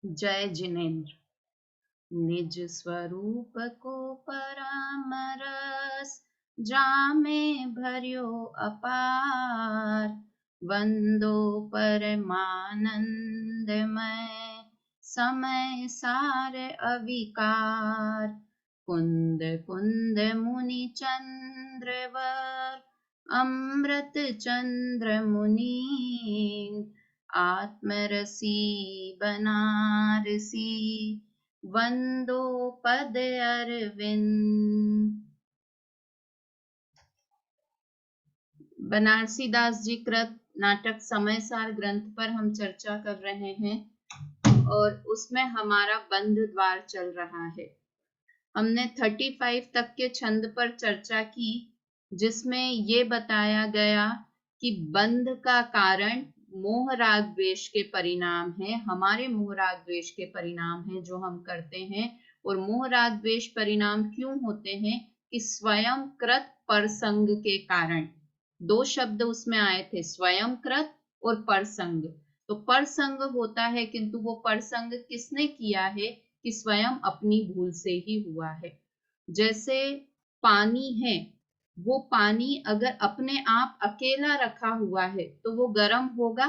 जय जिनेन्द्र। निज स्वरूप को परामरस, जामे भर्यो अपार। वंदो परमानंदमय, समय सार अविकार। कुंद कुंद मुनि चंद्रवर, अमृत चंद्र मुनि। आत्मरसी बनारसी, वंदो पद अरविंद। बनारसी दास जी कृत नाटक समय सार ग्रंथ पर हम चर्चा कर रहे हैं और उसमें हमारा बंध द्वार चल रहा है। हमने 35 तक के छंद पर चर्चा की, जिसमें ये बताया गया कि बंध का कारण मोह राग द्वेष के परिणाम है, हमारे मोह राग द्वेष के परिणाम है जो हम करते हैं। और मोह राग द्वेष परिणाम क्यों होते हैं कि स्वयं कृत परसंग के कारण। दो शब्द उसमें आए थे, स्वयं कृत और परसंग। तो परसंग होता है, किंतु वो परसंग किसने किया है कि स्वयं अपनी भूल से ही हुआ है। जैसे पानी है, वो पानी अगर अपने आप अकेला रखा हुआ है तो वो गर्म होगा?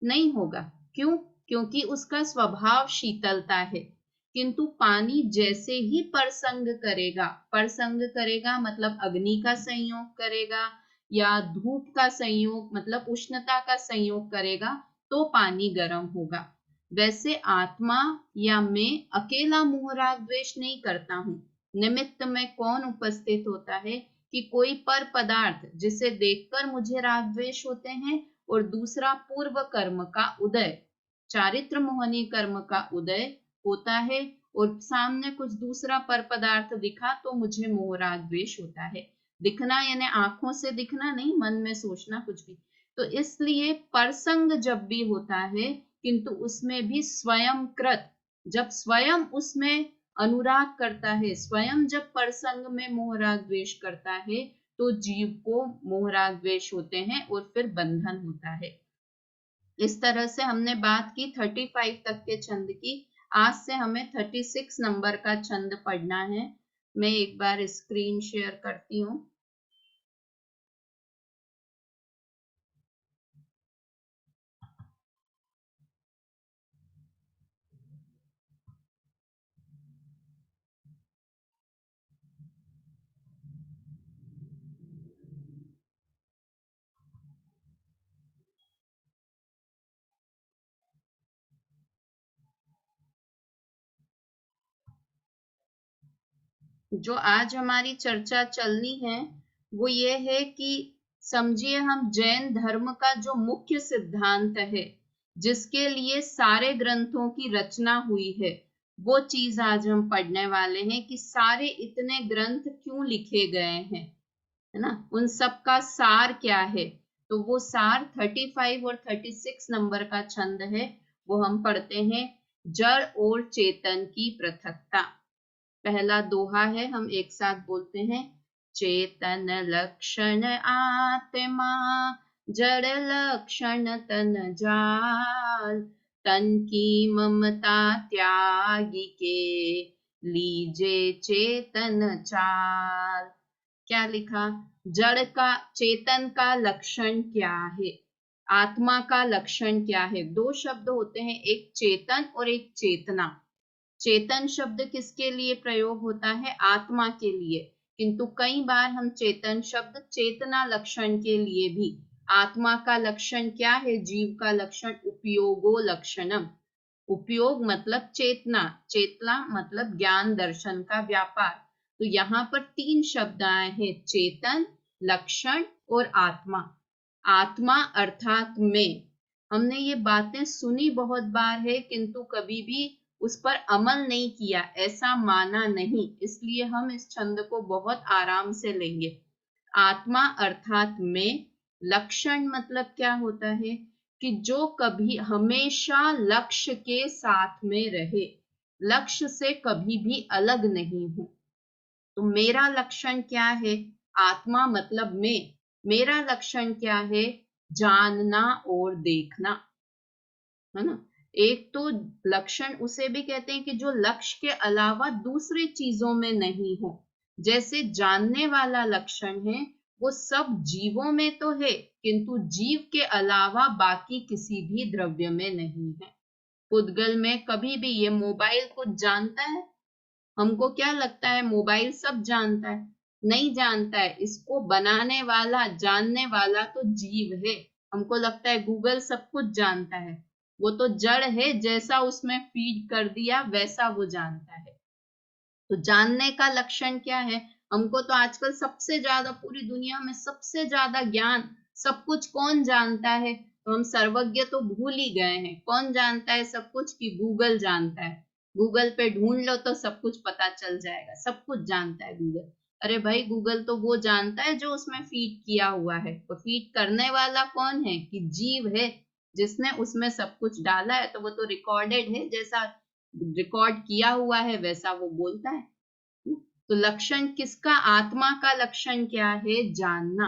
नहीं होगा। क्यों? क्योंकि उसका स्वभाव शीतलता है। किंतु पानी जैसे ही परसंग करेगा मतलब अग्नि का संयोग करेगा या धूप का संयोग मतलब उष्णता का संयोग करेगा, तो पानी गर्म होगा। वैसे आत्मा या मैं अकेला मोह राग द्वेष नहीं करता हूँ। निमित्त में कौन उपस्थित होता है कि कोई पर पदार्थ जिसे देखकर मुझे राग द्वेष होते हैं, और दूसरा पूर्व कर्म का उदय, चारित्र मोहनी कर्म का उदय होता है, और सामने कुछ दूसरा पर पदार्थ दिखा तो मुझे मोह राग द्वेष होता है। दिखना यानी आंखों से दिखना नहीं, मन में सोचना कुछ भी। तो इसलिए परसंग जब भी होता है, किंतु उसमें भी स्वयं कृत, जब स्वयं उसमें अनुराग करता है, स्वयं जब परसंग में मोह राग द्वेष करता है, तो जीव को मोह राग द्वेष होते हैं और फिर बंधन होता है। इस तरह से हमने बात की 35 तक के छंद की। आज से हमें 36 नंबर का छंद पढ़ना है। मैं एक बार स्क्रीन शेयर करती हूँ। जो आज हमारी चर्चा चलनी है वो ये है कि समझिए, हम जैन धर्म का जो मुख्य सिद्धांत है, जिसके लिए सारे ग्रंथों की रचना हुई है, वो चीज आज हम पढ़ने वाले हैं कि सारे इतने ग्रंथ क्यों लिखे गए हैं, है ना, उन सब का सार क्या है। तो वो सार 35 और 36 नंबर का छंद है, वो हम पढ़ते हैं। जड़ और चेतन की पृथकता। पहला दोहा है, हम एक साथ बोलते हैं। चेतन लक्षण आत्मा, जड़ लक्षण तन जाल। तन की ममता त्यागी के, लीजे चेतन चाल। क्या लिखा? जड़ का, चेतन का लक्षण क्या है, आत्मा का लक्षण क्या है। दो शब्द होते हैं, एक चेतन और एक चेतना। चेतन शब्द किसके लिए प्रयोग होता है? आत्मा के लिए। किंतु कई बार हम चेतन शब्द चेतना लक्षण के लिए भी, आत्मा का लक्षण क्या है, जीव का लक्षण उपयोगो लक्षणम। उपयोग मतलब चेतना, चेतना मतलब ज्ञान दर्शन का व्यापार। तो यहाँ पर तीन शब्द आए हैं, चेतन, लक्षण और आत्मा। आत्मा अर्थात मैं। हमने ये बातें सुनी बहुत बार है, किंतु कभी भी उस पर अमल नहीं किया, ऐसा माना नहीं, इसलिए हम इस छंद को बहुत आराम से लेंगे। आत्मा अर्थात मैं। लक्षण मतलब क्या होता है कि जो कभी हमेशा लक्ष्य के साथ में रहे, लक्ष्य से कभी भी अलग नहीं हूं। तो मेरा लक्षण क्या है? आत्मा मतलब मैं। मेरा लक्षण क्या है? जानना और देखना, है ना। एक तो लक्षण उसे भी कहते हैं कि जो लक्ष्य के अलावा दूसरी चीजों में नहीं हो। जैसे जानने वाला लक्षण है वो सब जीवों में तो है, किंतु जीव के अलावा बाकी किसी भी द्रव्य में नहीं है। पुद्गल में कभी भी ये मोबाइल कुछ जानता है? हमको क्या लगता है मोबाइल सब जानता है? नहीं जानता है। इसको बनाने वाला, जानने वाला तो जीव है। हमको लगता है गूगल सब कुछ जानता है, वो तो जड़ है, जैसा उसमें फीड कर दिया वैसा वो जानता है। तो जानने का लक्षण क्या है? हमको तो आजकल सबसे ज्यादा, पूरी दुनिया में सबसे ज्यादा ज्ञान, सब कुछ कौन जानता है? तो हम सर्वज्ञ तो भूल ही गए हैं। कौन जानता है सब कुछ? कि गूगल जानता है। गूगल पे ढूंढ लो तो सब कुछ पता चल जाएगा, सब कुछ जानता है गूगल। अरे भाई, गूगल तो वो जानता है जो उसमें फीड किया हुआ है। तो फीड करने वाला कौन है? कि जीव है, जिसने उसमें सब कुछ डाला है। तो वो तो रिकॉर्डेड है, जैसा रिकॉर्ड किया हुआ है वैसा वो बोलता है। तो लक्षण किसका? आत्मा का लक्षण क्या है? जानना।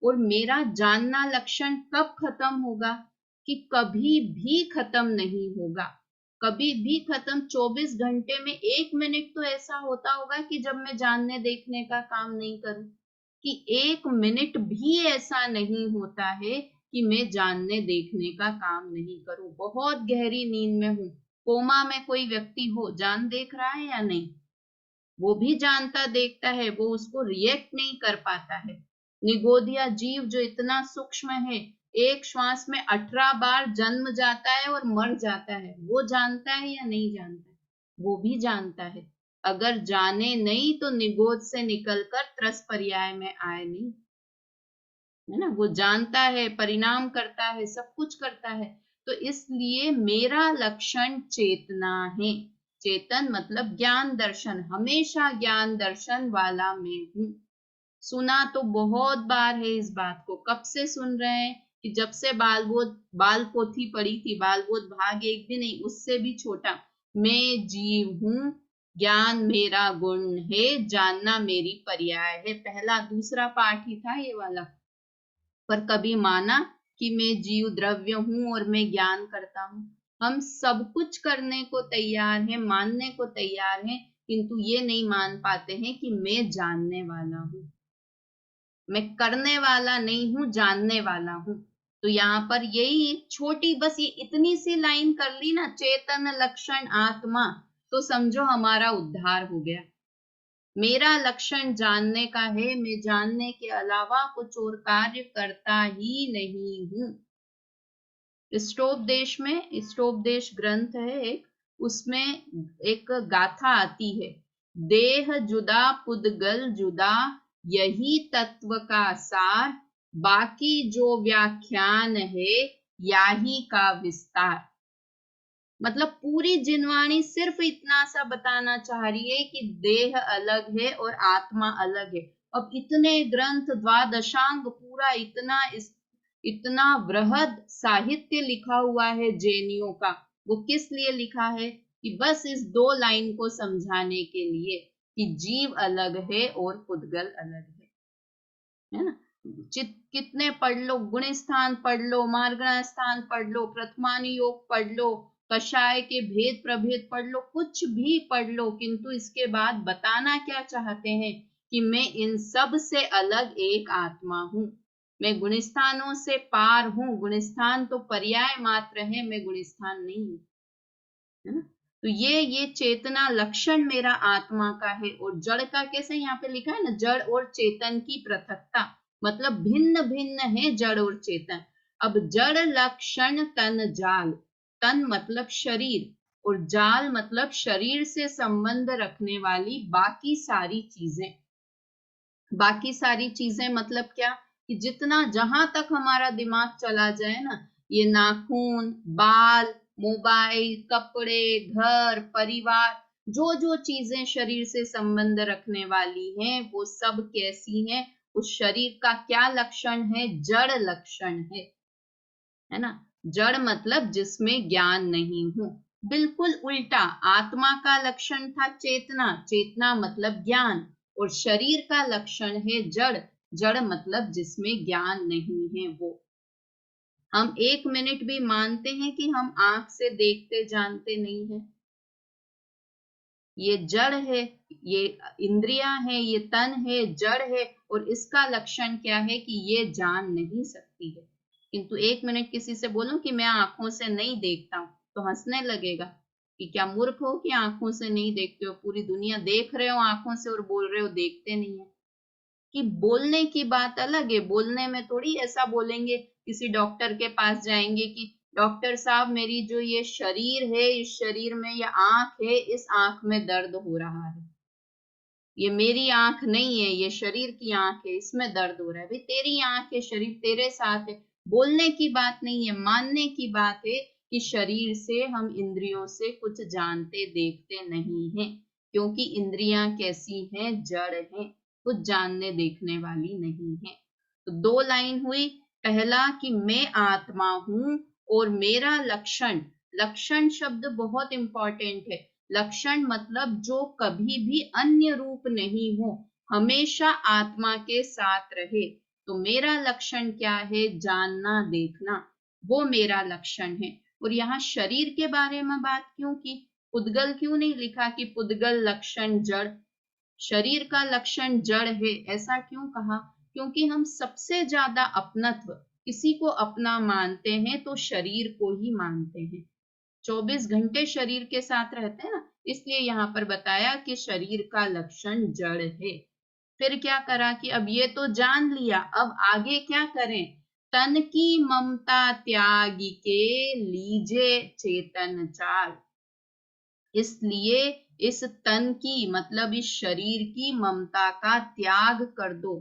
और मेरा जानना लक्षण कब खत्म होगा? कि कभी भी खत्म नहीं होगा। कभी भी खत्म। 24 घंटे में 1 मिनट तो ऐसा होता होगा कि जब मैं जानने देखने का काम नहीं करूं। कि 1 मिनट भी ऐसा नहीं होता है कि मैं जानने देखने का काम नहीं करूं। बहुत गहरी नींद में हूं, कोमा में कोई व्यक्ति हो, जान देख रहा है या नहीं? वो भी जानता देखता है, वो उसको रिएक्ट नहीं कर पाता है। निगोदिया जीव जो इतना सूक्ष्म है, एक श्वास में 18 बार जन्म जाता है और मर जाता है, वो जानता है या नहीं जानता है? वो भी जानता है। अगर जाने नहीं तो निगोद से निकलकर त्रस पर्याय में आए नहीं, है ना? वो जानता है, परिणाम करता है, सब कुछ करता है। तो इसलिए मेरा लक्षण चेतना है। चेतन मतलब ज्ञान दर्शन, हमेशा ज्ञान दर्शन वाला मैं हूं। सुना तो बहुत बार है इस बात को। कब से सुन रहे हैं? कि जब से बाल पोथी पढ़ी थी, बाल बोध भाग 1 भी नहीं, उससे भी छोटा। मैं जीव हूं, ज्ञान मेरा गुण है, जानना मेरी पर्याय है। पहला दूसरा पाठ ही था ये वाला। पर कभी माना कि मैं जीव द्रव्य हूं और मैं ज्ञान करता हूं? हम सब कुछ करने को तैयार हैं, मानने को तैयार हैं, किंतु ये नहीं मान पाते हैं कि मैं जानने वाला हूं। मैं करने वाला नहीं हूं, जानने वाला हूं। तो यहाँ पर यही एक छोटी, बस ये इतनी सी लाइन कर ली ना, चेतन लक्षण आत्मा, तो समझो हमारा उद्धार हो गया। मेरा लक्षण जानने का है, मैं जानने के अलावा कुछ और कार्य करता ही नहीं हूं। स्टोपदेश ग्रंथ है एक, उसमें एक गाथा आती है। देह जुदा पुद्गल जुदा, यही तत्व का सार, बाकी जो व्याख्यान है याही का विस्तार। मतलब पूरी जिनवाणी सिर्फ इतना सा बताना चाह रही है कि देह अलग है और आत्मा अलग है। अब इतने ग्रंथ, द्वादशांग, पूरा इतना वृहद साहित्य लिखा हुआ है जैनियों का। वो किस लिए लिखा है? कि बस इस 2 लाइन को समझाने के लिए कि जीव अलग है और पुद्गल अलग है ना? कितने पढ़ लो, गुण स्थान पढ़ लो, मार्गण स्थान पढ़ लो, प्रथमानुयोग पढ़ लो, कषाय के भेद प्रभेद पढ़ लो, कुछ भी पढ़ लो, किंतु इसके बाद बताना क्या चाहते हैं? कि मैं इन सब से अलग एक आत्मा हूं। मैं गुणस्थानों से पार हूं। गुणस्थान तो पर्याय मात्र है, मैं गुणस्थान नहीं हूं, है ना? तो ये चेतना लक्षण मेरा आत्मा का है। और जड़ का कैसे यहाँ पे लिखा है ना, जड़ और चेतन की पृथकता, मतलब भिन्न भिन्न है जड़ और चेतन। अब जड़ लक्षण तन जाल, तन मतलब शरीर और जाल मतलब शरीर से संबंध रखने वाली बाकी सारी चीजें। बाकी सारी चीजें मतलब क्या? कि जितना, जहां तक हमारा दिमाग चला जाए ना, ये नाखून, बाल, मोबाइल, कपड़े, घर, परिवार, जो जो चीजें शरीर से संबंध रखने वाली हैं, वो सब कैसी हैं? उस शरीर का क्या लक्षण है? जड़ लक्षण है ना? जड़ मतलब जिसमें ज्ञान नहीं हो। बिल्कुल उल्टा, आत्मा का लक्षण था चेतना, चेतना मतलब ज्ञान, और शरीर का लक्षण है जड़, जड़ मतलब जिसमें ज्ञान नहीं है वो। हम 1 मिनट भी मानते हैं कि हम आंख से देखते जानते नहीं है। ये जड़ है, ये इंद्रियां है, ये तन है, जड़ है, और इसका लक्षण क्या है कि ये जान नहीं सकती है। किंतु 1 मिनट किसी से बोलूं कि मैं आंखों से नहीं देखता हूं तो हंसने लगेगा कि क्या मूर्ख हो कि आंखों से नहीं देखते हो, पूरी दुनिया देख रहे हो आंखों से और बोल रहे हो देखते नहीं है। कि बोलने की बात अलग है, बोलने में थोड़ी ऐसा बोलेंगे, किसी डॉक्टर के पास जाएंगे कि डॉक्टर साहब मेरी जो ये शरीर है, इस शरीर में ये आंख है, इस आंख में दर्द हो रहा है, ये मेरी आंख नहीं है, ये शरीर की आंख है, इसमें दर्द हो रहा है। भाई तेरी आंख है, शरीर तेरे साथ है, बोलने की बात नहीं है, मानने की बात है कि शरीर से हम इंद्रियों से कुछ जानते देखते नहीं हैं, क्योंकि इंद्रियां कैसी हैं, जड़ हैं, कुछ जानने देखने वाली नहीं है। तो 2 लाइन हुई। पहला कि मैं आत्मा हूं और मेरा लक्षण, लक्षण शब्द बहुत इंपॉर्टेंट है। लक्षण मतलब जो कभी भी अन्य रूप नहीं हो, हमेशा आत्मा के साथ रहे। तो मेरा लक्षण क्या है, जानना देखना, वो मेरा लक्षण है। और यहाँ शरीर के बारे में बात क्यों की, पुद्गल क्यों नहीं लिखा कि पुद्गल लक्षण जड़, शरीर का लक्षण जड़ है, ऐसा क्यों कहा? क्योंकि हम सबसे ज्यादा अपनत्व किसी को अपना मानते हैं तो शरीर को ही मानते हैं। 24 घंटे शरीर के साथ रहते हैं ना, इसलिए यहाँ पर बताया कि शरीर का लक्षण जड़ है। फिर क्या करा कि अब ये तो जान लिया, अब आगे क्या करें? तन की ममता त्यागी के लीजे चेतन चाल। इसलिए इस तन की मतलब इस शरीर की ममता का त्याग कर दो।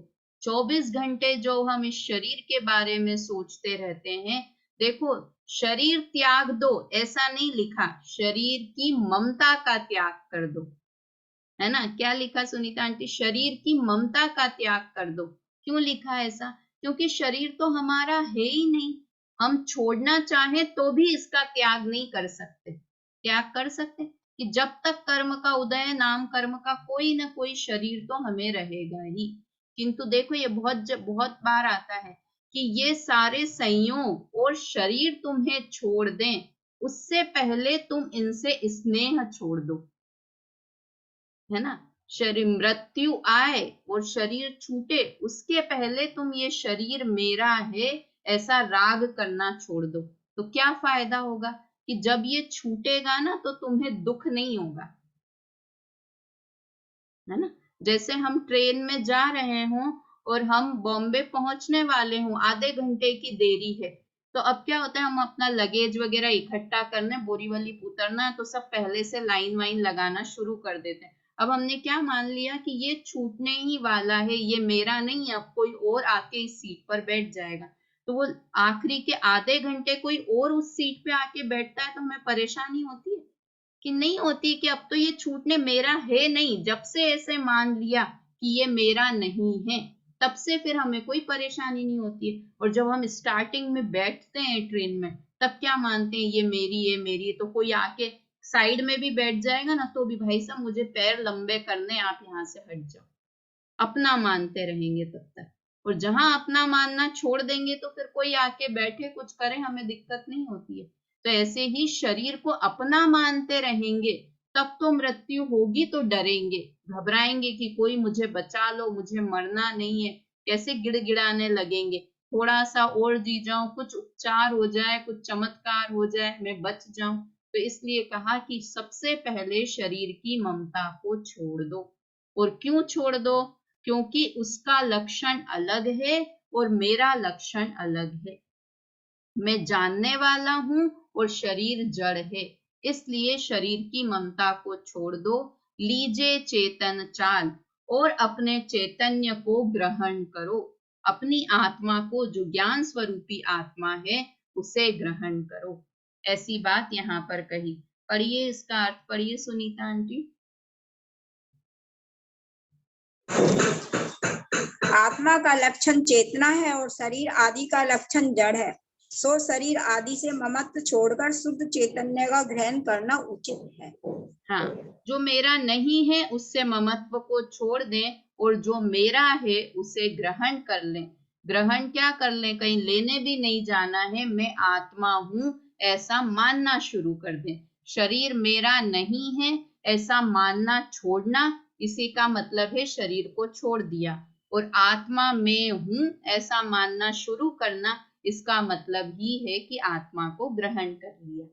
24 घंटे जो हम इस शरीर के बारे में सोचते रहते हैं, देखो शरीर त्याग दो ऐसा नहीं लिखा, शरीर की ममता का त्याग कर दो, है ना? क्या लिखा सुनीता आंटी? शरीर की ममता का त्याग कर दो। क्यों लिखा ऐसा? क्योंकि शरीर तो हमारा है ही नहीं, हम छोड़ना चाहें तो भी इसका त्याग नहीं कर सकते। त्याग कर सकते कि जब तक कर्म का उदय, नाम कर्म का, कोई ना कोई शरीर तो हमें रहेगा ही। किंतु देखो ये बहुत बार आता है कि ये सारे संयोग और शरीर तुम्हें छोड़ दें, उससे पहले तुम इनसे स्नेह छोड़ दो, है ना? शरीर मृत्यु आए और शरीर छूटे, उसके पहले तुम ये शरीर मेरा है ऐसा राग करना छोड़ दो। तो क्या फायदा होगा कि जब ये छूटेगा ना तो तुम्हें दुख नहीं होगा, है ना? जैसे हम ट्रेन में जा रहे हों और हम बॉम्बे पहुंचने वाले हों, आधे घंटे की देरी है, तो अब क्या होता है, हम अपना लगेज वगैरह इकट्ठा करने, बोरीवली उतरना है तो सब पहले से लाइन वाइन लगाना शुरू कर देते हैं। अब हमने क्या मान लिया कि ये छूटने ही वाला है, ये मेरा नहीं है, अब कोई और आके इस सीट पर बैठ जाएगा। तो वो आखिरी के आधे घंटे कोई और उस सीट पे आके बैठता है तो हमें परेशानी होती है कि नहीं होती? कि अब तो ये छूटने मेरा है नहीं, जब से ऐसे मान लिया कि ये मेरा नहीं है तब से फिर हमें कोई परेशानी नहीं होती है। और जब हम स्टार्टिंग में बैठते हैं ट्रेन में तब क्या मानते हैं, ये मेरी है, मेरी है, तो कोई आके साइड में भी बैठ जाएगा ना तो भी भाई साहब मुझे पैर लंबे करने, आप यहाँ से हट जाओ, अपना मानते रहेंगे तब तक। और जहां अपना मानना छोड़ देंगे तो फिर कोई आके बैठे कुछ करे, हमें दिक्कत नहीं होती है। तो ऐसे ही शरीर को अपना मानते रहेंगे तब तो मृत्यु होगी तो डरेंगे, घबराएंगे कि कोई मुझे बचा लो, मुझे मरना नहीं है, कैसे गिड़गिड़ाने लगेंगे, थोड़ा सा और जी जाऊं, कुछ उपचार हो जाए, कुछ चमत्कार हो जाए, मैं बच जाऊं। तो इसलिए कहा कि सबसे पहले शरीर की ममता को छोड़ दो। और क्यों छोड़ दो? क्योंकि उसका लक्षण अलग है और मेरा लक्षण अलग है। मैं जानने वाला हूं और शरीर जड़ है, इसलिए शरीर की ममता को छोड़ दो। लीजे चेतन चाल, और अपने चैतन्य को ग्रहण करो, अपनी आत्मा को, जो ज्ञान स्वरूपी आत्मा है, उसे ग्रहण करो। ऐसी बात यहाँ पर कही। पढ़िए इसका अर्थ, पढ़िए सुनीता आंटी। आत्मा का लक्षण चेतना है और शरीर आदि का लक्षण जड़ है। सो शरीर आदि से ममत्व छोड़कर शुद्ध चैतन्य का ग्रहण करना उचित है। हाँ, जो मेरा नहीं है उससे ममत्व को छोड़ दें और जो मेरा है उसे ग्रहण कर लें। ग्रहण क्या कर ले, कहीं लेने भी नहीं जाना है, मैं आत्मा हूं ऐसा मानना शुरू कर दें। शरीर मेरा नहीं है ऐसा मानना छोड़ना, इसी का मतलब है शरीर को छोड़ दिया। और आत्मा मैं हूं ऐसा मानना शुरू करना, इसका मतलब ही है कि आत्मा को ग्रहण कर लिया।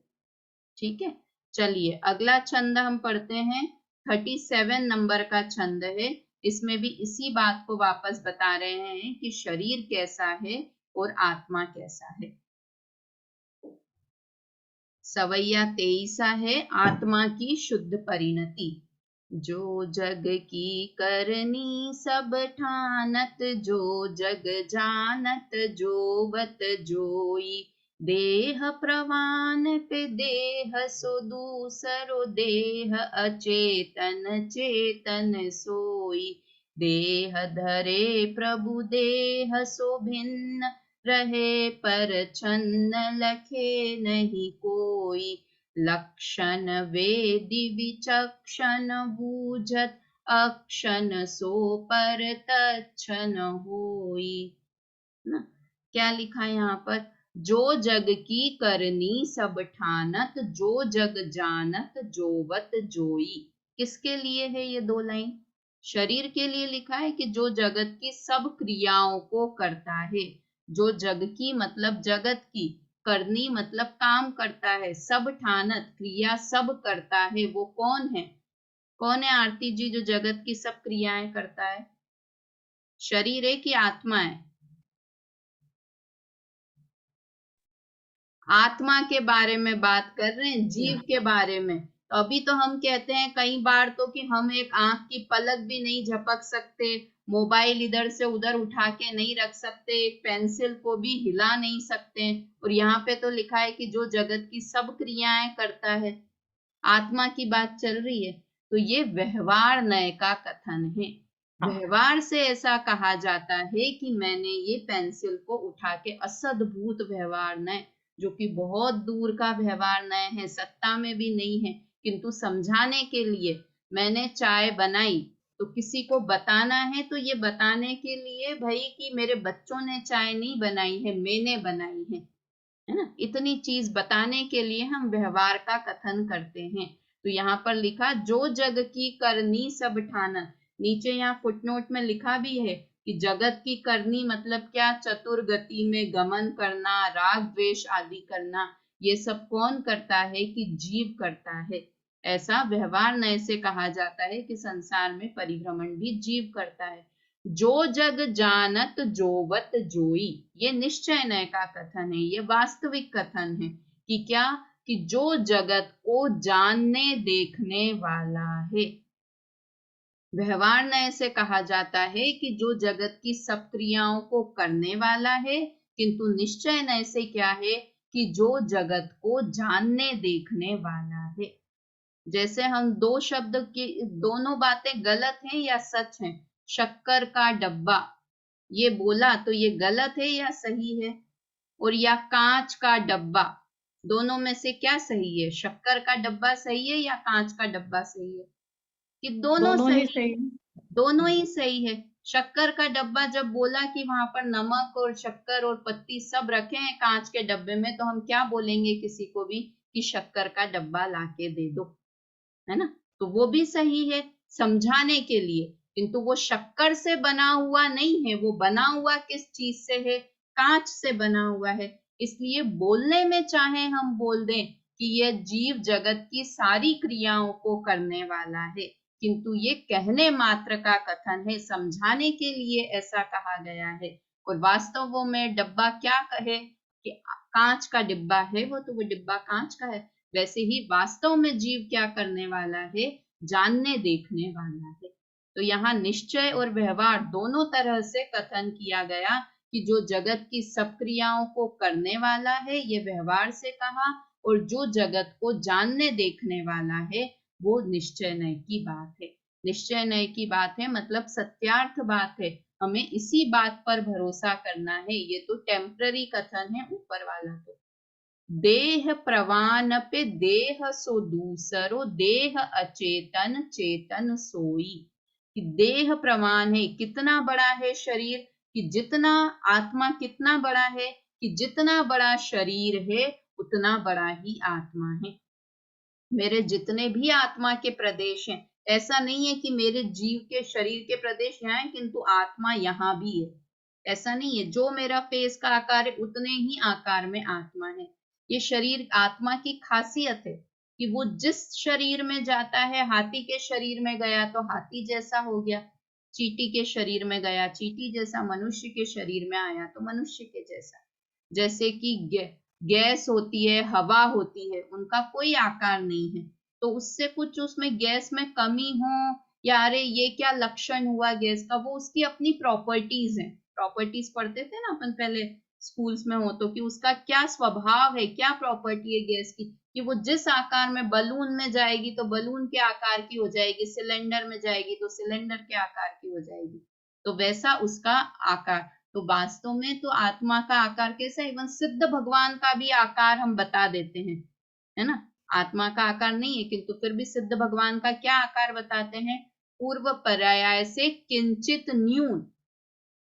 ठीक है, चलिए अगला छंद हम पढ़ते हैं। 37 नंबर का छंद है। इसमें भी इसी बात को वापस बता रहे हैं कि शरीर कैसा है और आत्मा कैसा है। सवैया 23 है, आत्मा की शुद्ध परिणति। जो जग की करनी सब ठानत, जो जग जानत जोवत जोई। देह प्रवान पे देह सो दूसरो देह, अचेतन चेतन सोई। देह धरे प्रभु देह सो भिन्न, रहे पर छन्न लखे नहीं कोई। लक्षण वेदि विचक्षण बूझत, अक्षण सो पर तच्छन होई। ना, क्या लिखा है यहाँ पर, जो जग की करनी सब ठानत, जो जग जानत जोवत जोई। किसके लिए है ये दो लाइन? शरीर के लिए लिखा है कि जो जगत की सब क्रियाओं को करता है। जो जग की मतलब जगत की, करनी मतलब काम करता है, सब ठानत क्रिया सब करता है, वो कौन है? कौन है आरती जी जो जगत की सब क्रियाएं करता है? शरीर है कि आत्मा है? आत्मा के बारे में बात कर रहे हैं, जीव के बारे में। तो अभी तो हम कहते हैं कई बार तो कि हम एक आंख की पलक भी नहीं झपक सकते, मोबाइल इधर से उधर उठा के नहीं रख सकते, एक पेंसिल को भी हिला नहीं सकते। और यहाँ पे तो लिखा है कि जो जगत की सब क्रियाएं करता है, आत्मा की बात चल रही है। तो ये व्यवहार नय का कथन है। व्यवहार से ऐसा कहा जाता है कि मैंने ये पेंसिल को उठा के, असद्भुत व्यवहार नय, जो कि बहुत दूर का व्यवहार नय है, सत्ता में भी नहीं है, किंतु समझाने के लिए मैंने चाय बनाई। तो किसी को बताना है तो ये बताने के लिए भाई कि मेरे बच्चों ने चाय नहीं बनाई है, मैंने बनाई है ना, इतनी चीज बताने के लिए हम व्यवहार का कथन करते हैं। तो यहाँ पर लिखा जो जग की करनी सब ठानत। नीचे यहाँ फुटनोट में लिखा भी है कि जगत की करनी मतलब क्या? चतुर गति में गमन करना, राग द्वेष आदि करना, ये सब कौन करता है? कि जीव करता है। ऐसा व्यवहार नय से कहा जाता है कि संसार में परिभ्रमण भी जीव करता है। जो जग जानत जोवत जोई, ये निश्चय नय का कथन है, ये वास्तविक कथन है कि क्या? कि जो जगत को जानने देखने वाला है। व्यवहार नय से कहा जाता है कि जो जगत की सब क्रियाओं को करने वाला है, किंतु निश्चय नय से क्या है? कि जो जगत को जानने देखने वाला है। जैसे हम दो शब्द की दोनों बातें गलत हैं या सच हैं? शक्कर का डब्बा, ये बोला तो ये गलत है या सही है? और या कांच का डब्बा, दोनों में से क्या सही है? शक्कर का डब्बा सही है या कांच का डब्बा सही है? कि दोनों दोनों ही सही? सही। दोनों ही सही है। शक्कर का डब्बा जब बोला कि वहां पर नमक और शक्कर और पत्ती सब रखे हैं कांच के डब्बे में, तो हम क्या बोलेंगे किसी को भी? कि शक्कर का डब्बा लाके दे दो, है ना? तो वो भी सही है समझाने के लिए, किंतु वो शक्कर से बना हुआ नहीं है, वो बना हुआ किस चीज से है? कांच से बना हुआ है। इसलिए बोलने में चाहे हम बोल दें कि यह जीव जगत की सारी क्रियाओं को करने वाला है, किंतु ये कहने मात्र का कथन है, समझाने के लिए ऐसा कहा गया है। और वास्तव में डब्बा क्या कहे कि कांच का डिब्बा है, वो तो वो डिब्बा कांच का है। वैसे ही वास्तव में जीव क्या करने वाला है? जानने देखने वाला है। तो यहाँ निश्चय और व्यवहार दोनों तरह से कथन किया गया कि जो जगत की सब क्रियाओं को करने वाला है, ये व्यवहार से कहा, और जो जगत को जानने देखने वाला है वो निश्चय नय की बात है। निश्चय नय की बात है मतलब सत्यार्थ बात है, हमें इसी बात पर भरोसा करना है। ये तो टेम्पररी कथन है ऊपर वाला। तो देह प्रवान पे देह सो दूसरो, देह अचेतन चेतन सोई। कि देह प्रवान है, कितना बड़ा है शरीर? कि जितना आत्मा कितना बड़ा है, कि जितना बड़ा शरीर है उतना बड़ा ही आत्मा है। मेरे जितने भी आत्मा के प्रदेश हैं, ऐसा नहीं है कि मेरे जीव के शरीर के प्रदेश यहाँ है किंतु आत्मा यहाँ भी है, ऐसा नहीं है। जो मेरा फेस का आकार है उतने ही आकार में आत्मा है। ये शरीर आत्मा की खासियत है कि वो जिस शरीर में जाता है, हाथी के शरीर में गया तो हाथी जैसा हो गया, चींटी के शरीर में गया चींटी जैसा, मनुष्य के शरीर में आया तो मनुष्य के जैसा। जैसे कि गैस होती है, हवा होती है, उनका कोई आकार नहीं है, तो उससे कुछ उसमें गैस में कमी हो या अरे ये क्या लक्षण हुआ गैस का, वो उसकी अपनी प्रॉपर्टीज है। प्रॉपर्टीज पढ़ते थे ना अपन पहले स्कूल्स में हो तो, कि उसका क्या स्वभाव है, क्या प्रॉपर्टी है गैस की, कि वो जिस आकार में, बलून में जाएगी तो बलून के आकार की हो जाएगी, सिलेंडर में जाएगी तो सिलेंडर के आकार की हो जाएगी, तो वैसा उसका आकार। तो वास्तव में तो आत्मा का आकार कैसा है, इवन सिद्ध भगवान का भी आकार हम बता देते हैं, है ना। आत्मा का आकार नहीं है किंतु फिर भी सिद्ध भगवान का क्या आकार बताते हैं, पूर्व पर्याय से किंचित न्यून,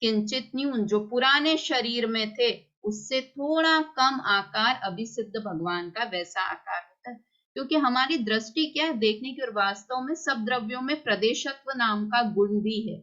किंचित न्यून, जो पुराने शरीर में थे उससे थोड़ा कम आकार अभी सिद्ध भगवान का वैसा आकार होता है। क्योंकि हमारी दृष्टि क्या है देखने की, और वास्तव में सब द्रव्यों में प्रदेशत्व नाम का गुण भी है,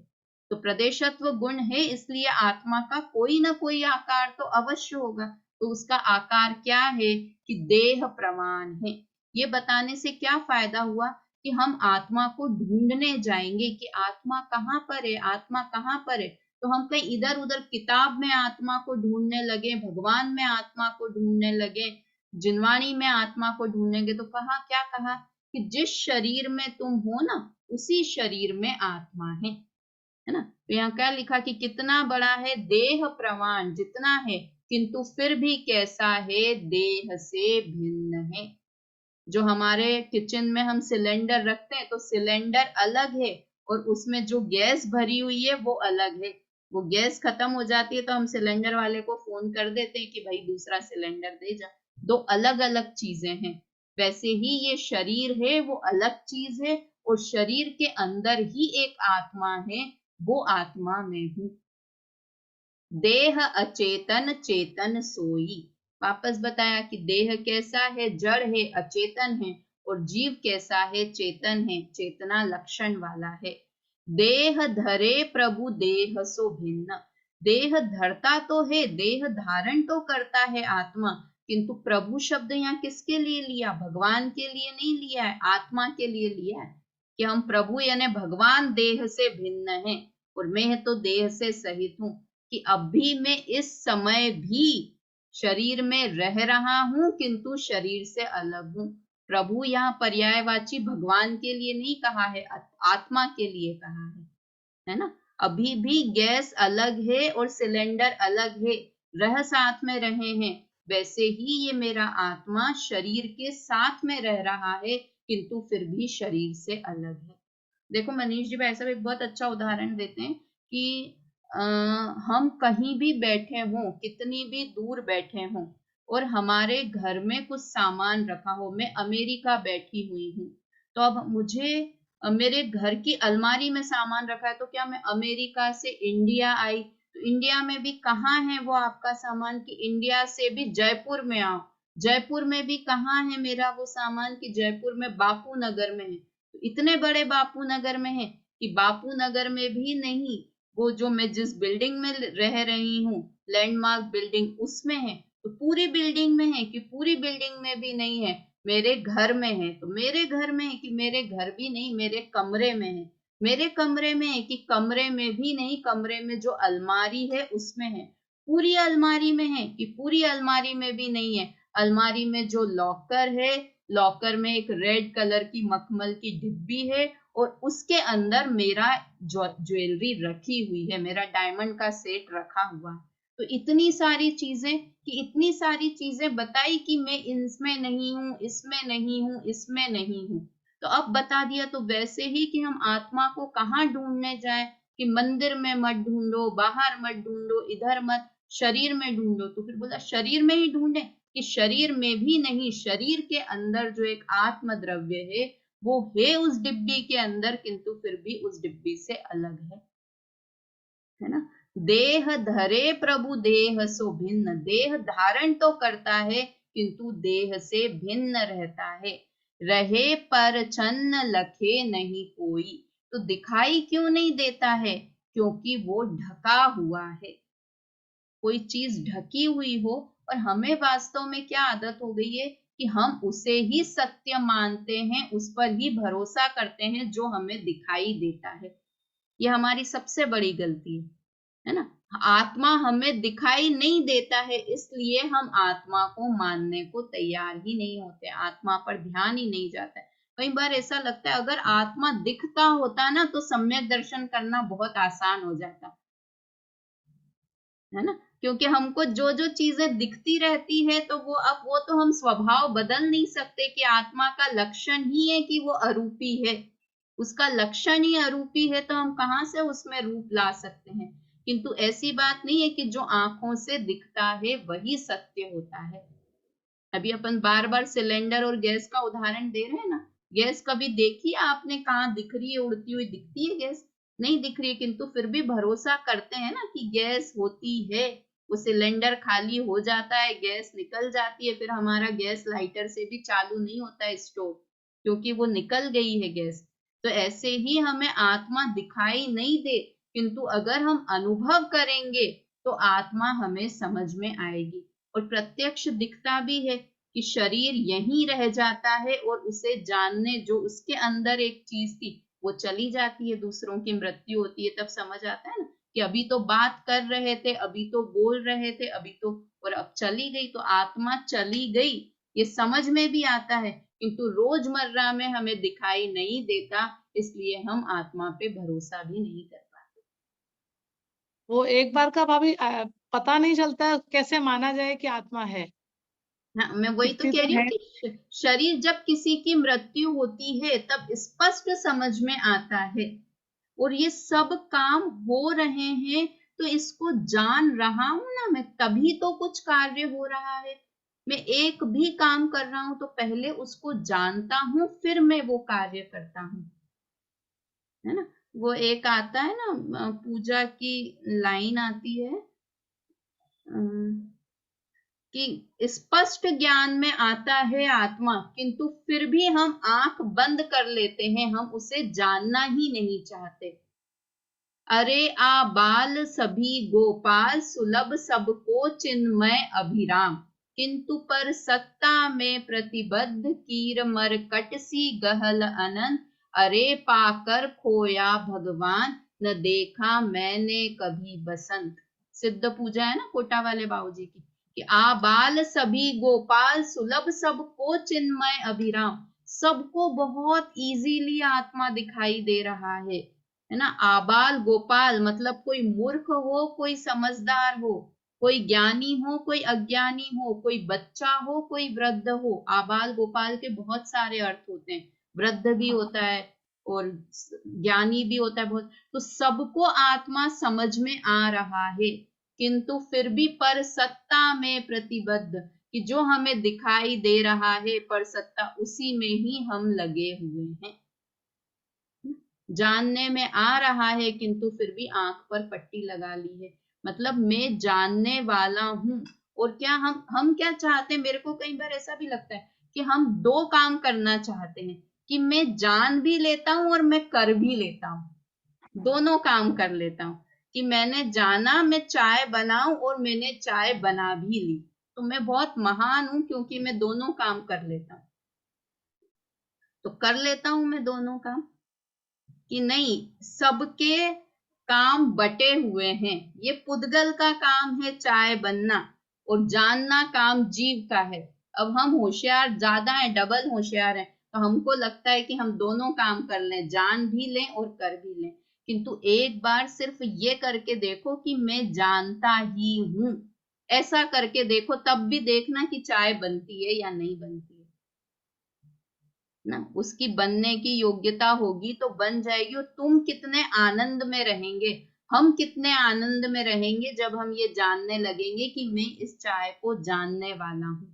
तो प्रदेशत्व गुण है इसलिए आत्मा का कोई ना कोई आकार तो अवश्य होगा। तो उसका आकार क्या है कि देह प्रमाण है। ये बताने से क्या फायदा हुआ कि हम आत्मा को ढूंढने जाएंगे कि आत्मा कहाँ पर है, आत्मा कहाँ पर है, तो हम कहीं इधर उधर किताब में आत्मा को ढूंढने लगे, भगवान में आत्मा को ढूंढने लगे, जिनवाणी में आत्मा को ढूंढेंगे, तो कहा क्या कहा कि जिस शरीर में तुम हो ना उसी शरीर में आत्मा है ना। तो यहाँ क्या लिखा कि कितना बड़ा है, देह प्रमाण जितना है, किंतु फिर भी कैसा है, देह से भिन्न है। जो हमारे किचन में हम सिलेंडर रखते हैं तो सिलेंडर अलग है और उसमें जो गैस भरी हुई है वो अलग है। वो गैस खत्म हो जाती है तो हम सिलेंडर वाले को फोन कर देते हैं कि भाई दूसरा सिलेंडर दे जा। दो अलग अलग चीजें हैं। वैसे ही ये शरीर है वो अलग चीज है और शरीर के अंदर ही एक आत्मा है, वो आत्मा में हूं। देह अचेतन चेतन सोई। वापस बताया कि देह कैसा है, जड़ है, अचेतन है, और जीव कैसा है, चेतन है, चेतना लक्षण वाला है। देह धरे प्रभु देह सो भिन्न। देह धरता तो है, देह धारण तो करता है आत्मा, किंतु प्रभु शब्द यहाँ किसके लिए लिया, भगवान के लिए नहीं लिया है, आत्मा के लिए लिया है कि हम प्रभु यानी भगवान देह से भिन्न है और मैं तो देह से सहित हूं, कि अभी मैं इस समय भी शरीर में रह रहा हूं किंतु शरीर से अलग हूं। प्रभु यहाँ पर्यायवाची भगवान के लिए नहीं कहा है, आत्मा के लिए कहा है ना। अभी भी गैस अलग है और सिलेंडर अलग है, रह साथ में रहे हैं, वैसे ही ये मेरा आत्मा शरीर के साथ में रह रहा है किंतु फिर भी शरीर से अलग है। देखो मनीष जी ऐसा भी बहुत अच्छा उदाहरण देते हैं कि हम कहीं भी बैठे हों, कितनी भी दूर बैठे हों और हमारे घर में कुछ सामान रखा हो, मैं अमेरिका बैठी हुई हूँ तो अब मुझे मेरे घर की अलमारी में सामान रखा है, तो क्या मैं अमेरिका से इंडिया आई तो इंडिया में भी कहाँ है वो आपका सामान, कि इंडिया से भी जयपुर में आओ, जयपुर में भी कहाँ है मेरा वो सामान, कि जयपुर में बापू नगर में है। तो इतने बड़े बापू नगर में है कि बापू नगर में भी नहीं, वो जो मैं जिस बिल्डिंग में रह रही हूँ लैंडमार्क बिल्डिंग उसमें है, तो पूरी बिल्डिंग में है कि पूरी बिल्डिंग में भी नहीं है, मेरे घर में है, तो मेरे घर में है कि मेरे घर भी नहीं, मेरे कमरे में है, मेरे कमरे में है कि कमरे में भी नहीं, कमरे में जो अलमारी है उसमें है, पूरी अलमारी में है कि पूरी अलमारी में भी नहीं है, अलमारी में जो लॉकर है, लॉकर में एक रेड कलर की मखमल की डिब्बी है और उसके अंदर मेरा ज्वेलरी रखी हुई है, मेरा डायमंड का सेट रखा हुआ है। तो इतनी सारी चीजें, कि इतनी सारी चीजें बताई कि मैं इसमें नहीं हूँ, इसमें नहीं हूँ, इसमें नहीं हूँ। तो अब बता दिया, तो वैसे ही कि हम आत्मा को कहाँ ढूंढने जाए, कि मंदिर में मत ढूंढो, बाहर मत ढूंढो, इधर मत, शरीर में ढूंढो। तो फिर बोला शरीर में ही ढूंढे, कि शरीर में भी नहीं, शरीर के अंदर जो एक आत्म द्रव्य है वो है उस डिब्बी के अंदर किंतु फिर भी उस डिब्बी से अलग है ना। देह धरे प्रभु देह सो भिन्न, देह धारण तो करता है किंतु देह से भिन्न रहता है। रहे पर छन्न लखे नहीं कोई, तो दिखाई क्यों नहीं देता है? क्योंकि वो ढका हुआ है। कोई चीज ढकी हुई हो और हमें वास्तव में क्या आदत हो गई है कि हम उसे ही सत्य मानते हैं, उस पर ही भरोसा करते हैं जो हमें दिखाई देता है। ये हमारी सबसे बड़ी गलती है ना। आत्मा हमें दिखाई नहीं देता है, इसलिए हम आत्मा को मानने को तैयार ही नहीं होते, आत्मा पर ध्यान ही नहीं जाता है। कई बार ऐसा लगता है अगर आत्मा दिखता होता ना तो सम्यक दर्शन करना बहुत आसान हो जाता है ना। क्योंकि हमको जो जो चीजें दिखती रहती है तो वो तो हम स्वभाव बदल नहीं सकते कि आत्मा का लक्षण ही है कि वो अरूपी है, उसका लक्षण ही अरूपी है, तो हम कहाँ से उसमें रूप ला सकते हैं। किंतु ऐसी बात नहीं है कि जो आंखों से दिखता है वही सत्य होता है। अभी अपन बार बार सिलेंडर और गैस का उदाहरण दे रहे हैं ना। गैस कभी देखी आपने कहाँ दिख रही है, उड़ती हुई दिखती है गैस? नहीं दिख रही है, किंतु फिर भी भरोसा करते हैं ना कि गैस होती है। वो सिलेंडर खाली हो जाता है, गैस निकल जाती है, फिर हमारा गैस लाइटर से भी चालू नहीं होता है स्टोव, क्योंकि वो निकल गई है गैस। तो ऐसे ही हमें आत्मा दिखाई नहीं दे, किंतु अगर हम अनुभव करेंगे तो आत्मा हमें समझ में आएगी। और प्रत्यक्ष दिखता भी है कि शरीर यहीं रह जाता है और उसे जानने जो उसके अंदर एक चीज थी वो चली जाती है, दूसरों की मृत्यु होती है, तब समझ आता है ना कि अभी तो बात कर रहे थे, अभी तो बोल रहे थे, अभी तो, और अब चली गई। तो आत्मा चली गई ये समझ में भी आता है, किंतु रोजमर्रा में हमें दिखाई नहीं देता, इसलिए हम आत्मा पे भरोसा भी नहीं कर पाते। वो एक बार का भाभी पता नहीं चलता, कैसे माना जाए कि आत्मा है? हाँ, मैं वही तो दिखती कह तो रही हूँ है। कि शरीर जब किसी की मृत्यु होती है तब स्पष्ट समझ में आता है, और ये सब काम हो रहे हैं तो इसको जान रहा हूं ना मैं, तभी तो कुछ कार्य हो रहा है। मैं एक भी काम कर रहा हूं तो पहले उसको जानता हूं, फिर मैं वो कार्य करता हूं, है ना। वो एक आता है ना, पूजा की लाइन आती है कि स्पष्ट ज्ञान में आता है आत्मा, किंतु फिर भी हम आंख बंद कर लेते हैं, हम उसे जानना ही नहीं चाहते। अरे आ बाल सभी गोपाल, सुलभ सबको चिन्मय अभिराम, किंतु पर सत्ता में प्रतिबद्ध कीर मरकट सी गहल अनंत, अरे पाकर खोया भगवान, न देखा मैंने कभी बसंत। सिद्ध पूजा है ना कोटा वाले बाबूजी की, कि आ बाल सभी गोपाल, सुलभ सबको चिन्मय अभिराम। सबको बहुत इजीली आत्मा दिखाई दे रहा है ना। आबाल गोपाल मतलब कोई मूर्ख हो, कोई समझदार हो, कोई ज्ञानी हो, कोई अज्ञानी हो, कोई बच्चा हो, कोई वृद्ध हो। आबाल गोपाल के बहुत सारे अर्थ होते हैं, वृद्ध भी होता है और ज्ञानी भी होता है बहुत। तो सबको आत्मा समझ में आ रहा है, किंतु फिर भी पर सत्ता में प्रतिबद्ध, कि जो हमें दिखाई दे रहा है पर सत्ता, उसी में ही हम लगे हुए हैं। जानने में आ रहा है किंतु फिर भी आंख पर पट्टी लगा ली है, मतलब मैं जानने वाला हूं। और क्या हम क्या चाहते हैं, मेरे को कई बार ऐसा भी लगता है कि हम दो काम करना चाहते हैं, कि मैं जान भी लेता हूं और मैं कर भी लेता हूं, दोनों काम कर लेता हूं, कि मैंने जाना मैं चाय बनाऊं और मैंने चाय बना भी ली, तो मैं बहुत महान हूं क्योंकि मैं दोनों काम कर लेता हूं। तो कर लेता हूं मैं दोनों काम कि नहीं, सबके काम बटे हुए हैं। ये पुद्गल का काम है चाय बनना, और जानना काम जीव का है। अब हम होशियार ज्यादा हैं, डबल होशियार हैं, तो हमको लगता है कि हम दोनों काम कर लें, जान भी लें और कर भी लें। किंतु एक बार सिर्फ ये करके देखो कि मैं जानता ही हूं, ऐसा करके देखो, तब भी देखना कि चाय बनती है या नहीं बनती है ना। उसकी बनने की योग्यता होगी तो बन जाएगी, और तुम कितने आनंद में रहेंगे, हम कितने आनंद में रहेंगे जब हम ये जानने लगेंगे कि मैं इस चाय को जानने वाला हूं।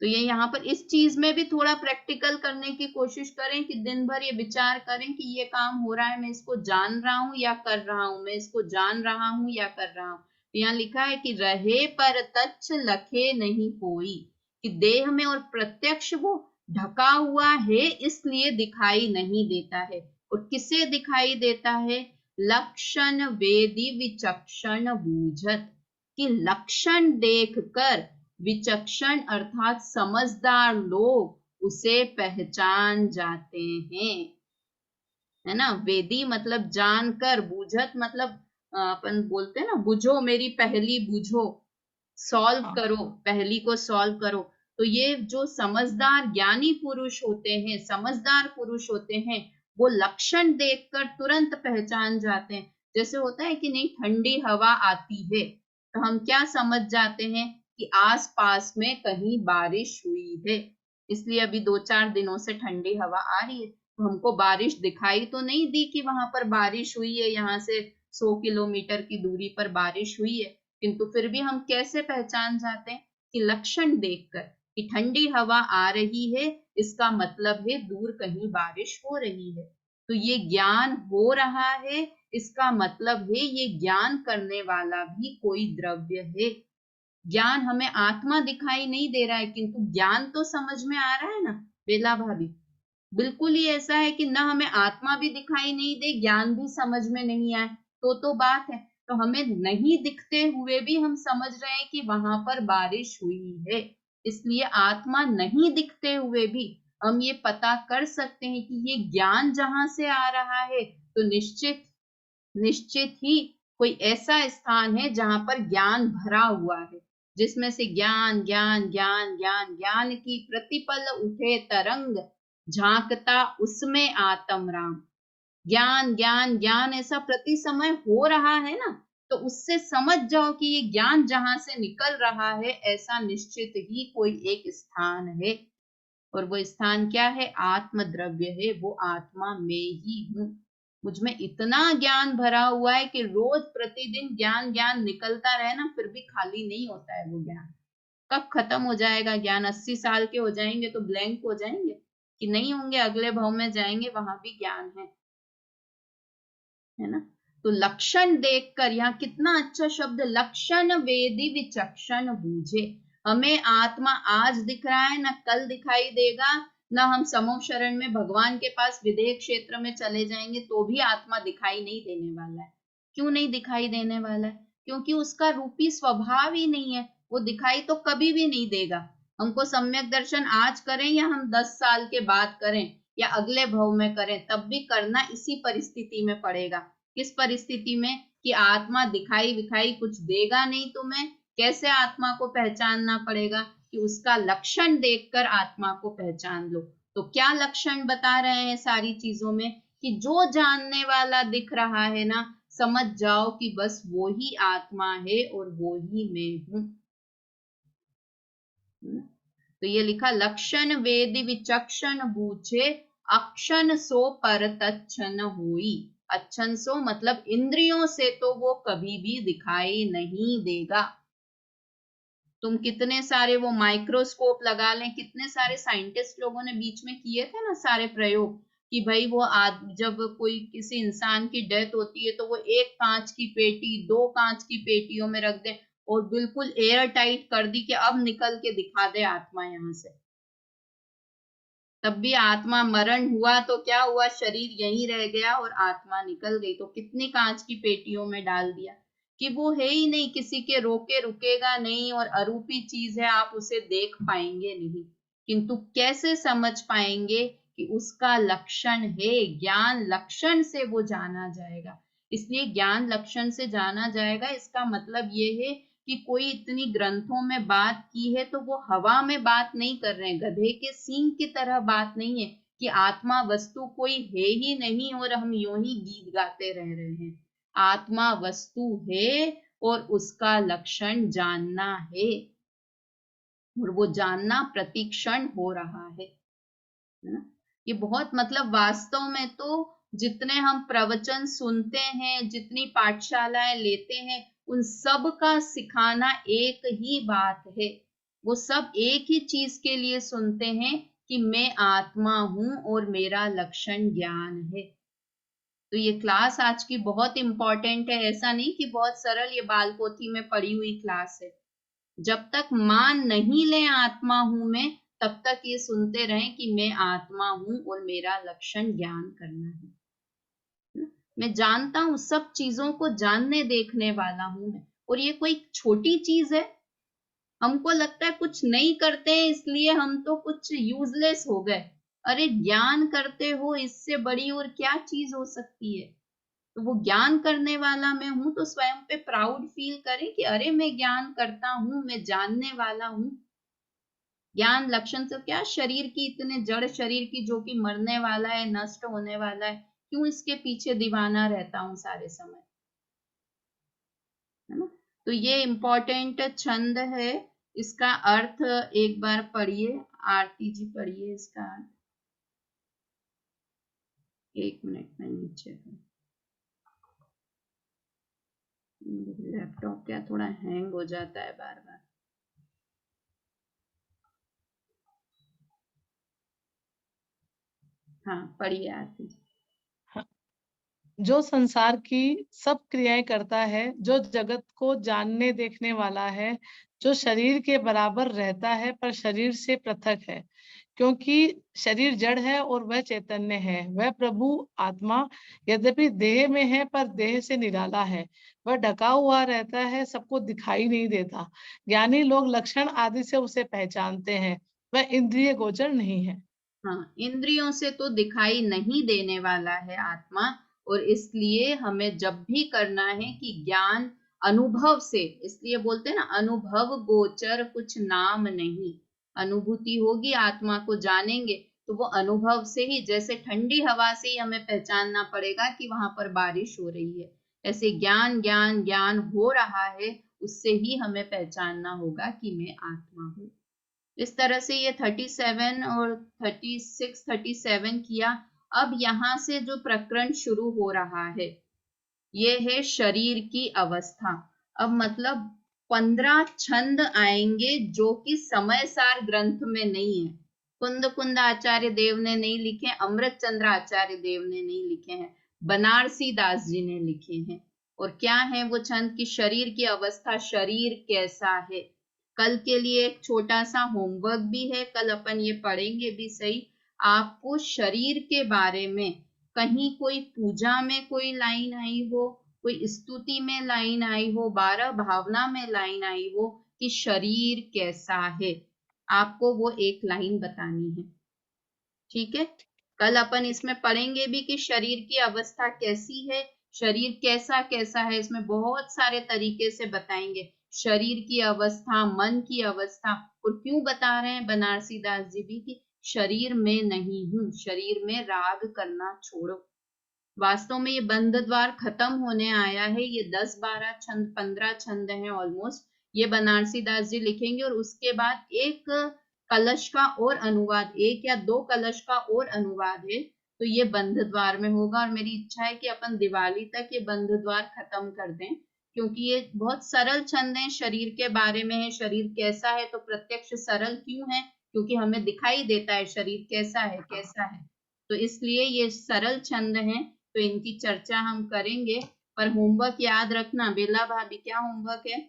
तो ये यहाँ पर इस चीज में भी थोड़ा प्रैक्टिकल करने की कोशिश करें कि दिन भर ये विचार करें कि ये काम हो रहा है, मैं इसको जान रहा हूं या कर रहा हूं, मैं इसको जान रहा हूं या कर रहा हूं। तो यहाँ लिखा है कि रहे पर तच्छ लखे नहीं कोई, कि देह में और प्रत्यक्ष वो ढका हुआ है इसलिए दिखाई नहीं देता है। और किसे दिखाई देता है? लक्षण वेदी विचक्षण बूझत, कि लक्षण देखकर विचक्षण अर्थात समझदार लोग उसे पहचान जाते हैं, है ना। वेदी मतलब जानकर, बूझत मतलब अपन बोलते हैं ना, बुझो मेरी पहेली बुझो, सॉल्व करो, पहेली को सॉल्व करो। तो ये जो समझदार ज्ञानी पुरुष होते हैं, समझदार पुरुष होते हैं, वो लक्षण देखकर तुरंत पहचान जाते हैं। जैसे होता है कि नहीं, ठंडी हवा आती है तो हम क्या समझ जाते हैं कि आसपास में कहीं बारिश हुई है, इसलिए अभी 2-4 दिनों से ठंडी हवा आ रही है। तो हमको बारिश दिखाई तो नहीं दी कि वहां पर बारिश हुई है, यहाँ से 100 किलोमीटर की दूरी पर बारिश हुई है, किंतु फिर भी हम कैसे पहचान जाते हैं? कि लक्षण देखकर, कि ठंडी हवा आ रही है, इसका मतलब है दूर कहीं बारिश हो रही है। तो ये ज्ञान हो रहा है, इसका मतलब है ये ज्ञान करने वाला भी कोई द्रव्य है। ज्ञान हमें आत्मा दिखाई नहीं दे रहा है, किंतु ज्ञान तो समझ में आ रहा है ना बेला भाभी। बिल्कुल ही ऐसा है कि न हमें आत्मा भी दिखाई नहीं दे, ज्ञान भी समझ में नहीं आए, तो बात है। तो हमें नहीं दिखते हुए भी हम समझ रहे हैं कि वहां पर बारिश हुई है, इसलिए आत्मा नहीं दिखते हुए भी हम ये पता कर सकते हैं कि ये ज्ञान जहां से आ रहा है, तो निश्चित ही कोई ऐसा स्थान है जहां पर ज्ञान भरा हुआ है, जिसमें से ज्ञान ज्ञान ज्ञान ज्ञान ज्ञान की प्रतिपल उठे तरंग, झांकता उसमें आत्म राम। ज्ञान ज्ञान ज्ञान ऐसा प्रति समय हो रहा है ना, तो उससे समझ जाओ कि ये ज्ञान जहां से निकल रहा है, ऐसा निश्चित ही कोई एक स्थान है। और वो स्थान क्या है? आत्म द्रव्य है, वो आत्मा में ही हूँ। मुझ में इतना ज्ञान भरा हुआ है कि रोज प्रतिदिन ज्ञान ज्ञान निकलता रहे ना, फिर भी खाली नहीं होता है वो ज्ञान। कब खत्म हो जाएगा ज्ञान? 80 साल के हो जाएंगे तो ब्लैंक हो जाएंगे कि नहीं होंगे? अगले भाव में जाएंगे, वहां भी ज्ञान है ना। तो लक्षण देखकर, यहाँ कितना अच्छा शब्द, लक्षण वेदी विचक्षण बूझे। हमें आत्मा आज दिख रहा है, ना कल दिखाई देगा, ना हम समूह शरण में भगवान के पास विदेह क्षेत्र में चले जाएंगे तो भी आत्मा दिखाई नहीं देने वाला है। क्यों नहीं दिखाई देने वाला है? क्योंकि उसका रूपी स्वभाव ही नहीं है, वो दिखाई तो कभी भी नहीं देगा। हमको सम्यक दर्शन आज करें या हम 10 साल के बाद करें या अगले भव में करें, तब भी करना इसी परिस्थिति में पड़ेगा। किस परिस्थिति में? कि आत्मा दिखाई विखाई कुछ देगा नहीं तुम्हें। कैसे आत्मा को पहचानना पड़ेगा? कि उसका लक्षण देखकर आत्मा को पहचान लो। तो क्या लक्षण बता रहे हैं सारी चीजों में? कि जो जानने वाला दिख रहा है ना, समझ जाओ कि बस वो ही आत्मा है और वो ही मैं हूं। तो ये लिखा, लक्षण वेद विचक्षण बूझे, अक्षण सो पर तच्छन हुई। अच्छन सो मतलब इंद्रियों से तो वो कभी भी दिखाई नहीं देगा। तुम कितने सारे वो माइक्रोस्कोप लगा लें, कितने सारे साइंटिस्ट लोगों ने बीच में किए थे ना सारे प्रयोग, कि भाई वो जब कोई किसी इंसान की डेथ होती है तो वो एक कांच की पेटी, 2 कांच की पेटियों में रख दे और बिल्कुल एयर टाइट कर दी कि अब निकल के दिखा दे आत्मा यहाँ से। तब भी आत्मा मरण हुआ तो क्या हुआ? शरीर यहीं रह गया और आत्मा निकल गई। तो कितनी कांच की पेटियों में डाल दिया कि वो है ही नहीं, किसी के रोके रुकेगा नहीं और अरूपी चीज है, आप उसे देख पाएंगे नहीं। किंतु कैसे समझ पाएंगे? कि उसका लक्षण है, ज्ञान लक्षण से वो जाना जाएगा। इसलिए ज्ञान लक्षण से जाना जाएगा, इसका मतलब ये है कि कोई इतनी ग्रंथों में बात की है तो वो हवा में बात नहीं कर रहे हैं, गधे के सींग की तरह बात नहीं है कि आत्मा वस्तु कोई है ही नहीं और हम यूं ही गीत गाते रह रहे हैं। आत्मा वस्तु है और उसका लक्षण जानना है, और वो जानना प्रतिक्षण हो रहा है ना। ये बहुत मतलब वास्तव में तो जितने हम प्रवचन सुनते हैं, जितनी पाठशालाएं लेते हैं, उन सब का सिखाना एक ही बात है वो सब एक ही चीज के लिए सुनते हैं कि मैं आत्मा हूं और मेरा लक्षण ज्ञान है। तो ये क्लास आज की बहुत इंपॉर्टेंट है, ऐसा नहीं कि बहुत सरल ये बाल पोथी में पढ़ी हुई क्लास है। जब तक मान नहीं ले आत्मा हूं मैं, तब तक ये सुनते रहें कि मैं आत्मा हूं और मेरा लक्षण ज्ञान करना है। मैं जानता हूं, सब चीजों को जानने देखने वाला हूं मैं, और ये कोई छोटी चीज है। हमको लगता है कुछ नहीं करते हैं इसलिए हम तो कुछ यूजलेस हो गए। अरे ज्ञान करते हो, इससे बड़ी और क्या चीज हो सकती है। तो वो ज्ञान करने वाला मैं हूं, तो स्वयं पे प्राउड फील करें कि अरे मैं ज्ञान करता हूं, मैं जानने वाला हूं। ज्ञान लक्षण से क्या, शरीर की, इतने जड़ शरीर की जो कि मरने वाला है, नष्ट होने वाला है, क्यों इसके पीछे दीवाना रहता हूं सारे समय, है ना। तो ये इम्पोर्टेंट छंद है। इसका अर्थ एक बार पढ़िए, आरती जी पढ़िए इसका अर्थ। 1 मिनट में नीचे लैपटॉप क्या थोड़ा हैंग हो जाता है बार बार। हाँ पढ़िए आरती जी। जो संसार की सब क्रियाएं करता है, जो जगत को जानने देखने वाला है, जो शरीर के बराबर रहता है पर शरीर से पृथक है, क्योंकि शरीर जड़ है और वह चैतन्य है। वह प्रभु आत्मा यद्यपि देह में है पर देह से निराला है। वह ढका हुआ रहता है, सबको दिखाई नहीं देता। ज्ञानी लोग लक्षण आदि से उसे पहचानते हैं। वह इंद्रिय गोचर नहीं है। हाँ, इंद्रियों से तो दिखाई नहीं देने वाला है आत्मा, और इसलिए हमें जब भी करना है कि ज्ञान अनुभव से, इसलिए बोलते हैं ना अनुभव गोचर कुछ नाम नहीं। अनुभूति होगी, आत्मा को जानेंगे तो वो अनुभव से ही, जैसे ठंडी हवा से ही हमें पहचानना पड़ेगा कि वहां पर बारिश हो रही है, ऐसे ज्ञान ज्ञान ज्ञान हो रहा है, उससे ही हमें पहचानना होगा कि मैं आत्मा हूँ। इस तरह से ये 37 और 36 37 किया। अब यहाँ से जो प्रकरण शुरू हो रहा है ये है शरीर की अवस्था। अब मतलब 15 छंद आएंगे जो कि समय सार ग्रंथ में नहीं है। कुंद कुंद आचार्य देव ने नहीं लिखे, अमृत चंद्र आचार्य देव ने नहीं लिखे हैं, बनारसी दास जी ने लिखे हैं। और क्या है वो छंद की शरीर की अवस्था, शरीर कैसा है। कल के लिए एक छोटा सा होमवर्क भी है, कल अपन ये पढ़ेंगे भी सही। आपको शरीर के बारे में कहीं कोई पूजा में कोई लाइन आई हो, कोई स्तुति में लाइन आई हो, 12 भावना में लाइन आई हो कि शरीर कैसा है, आपको वो एक लाइन बतानी है। ठीक है, कल अपन इसमें पढ़ेंगे भी कि शरीर की अवस्था कैसी है, शरीर कैसा कैसा है, इसमें बहुत सारे तरीके से बताएंगे। शरीर की अवस्था, मन की अवस्था, और क्यों बता रहे हैं बनारसी दास जी भी कि शरीर में नहीं हूं, शरीर में राग करना छोड़ो। वास्तव में ये बंध द्वार खत्म होने आया है, ये 10 12 छंद 15 छंद हैं ऑलमोस्ट, ये बनारसी दास जी लिखेंगे। और उसके बाद एक कलश का और अनुवाद, 1 या 2 कलश का और अनुवाद है, तो ये बंध द्वार में होगा। और मेरी इच्छा है कि अपन दिवाली तक ये बंध द्वार खत्म कर दें, क्योंकि ये बहुत सरल छंद है, शरीर के बारे में है। शरीर कैसा है तो प्रत्यक्ष सरल क्यों है, क्योंकि हमें दिखाई देता है शरीर कैसा है कैसा है, तो इसलिए ये सरल छंद हैं, तो इनकी चर्चा हम करेंगे। पर होमवर्क याद रखना। बेला भाभी क्या होमवर्क है?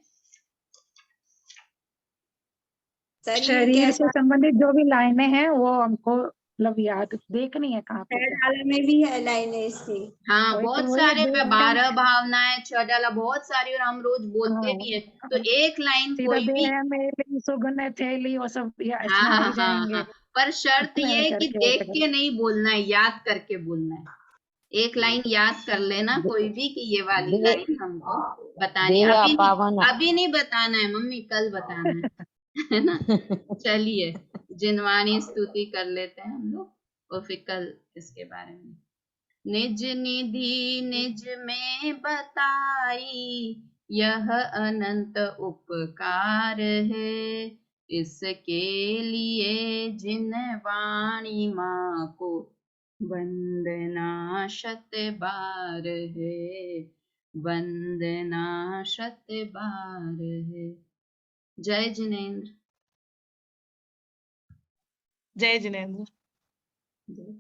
शरीर से संबंधित जो भी लाइनें हैं वो हमको मतलब याद देखनी है कहाँ पे क्या। डाला में भी है लाइनें इसकी। हाँ वही तो बहुत वही सारे, देह 12 भावनाएं, 6 डाला, बहुत सारी, और हम रोज बोलते हाँ, भी है। तो एक लाइन सीधा कोई भी, देह में सुगन थैली और सब हाँ इसमें आ हाँ ही हाँ जाएंगे। हाँ, पर शर्त ये है कि करके देख के नहीं बोलना है, याद करके बोलना है। एक लाइन याद कर लेना कोई भी कि ये वाली लाइन हमको बतानी, अभी नहीं बताना है मम्मी, कल बताना है ना। चलिए जिनवाणी स्तुति कर लेते हैं हम लोग, और फिर कल इसके बारे में। निज निधि निज में बताई, यह अनंत उपकार है, इसके लिए जिन वाणी माँ को वंदना शत बार है, वंदना शत बार है। जय जिनेन्द्र। जय जिनेंद्र। जय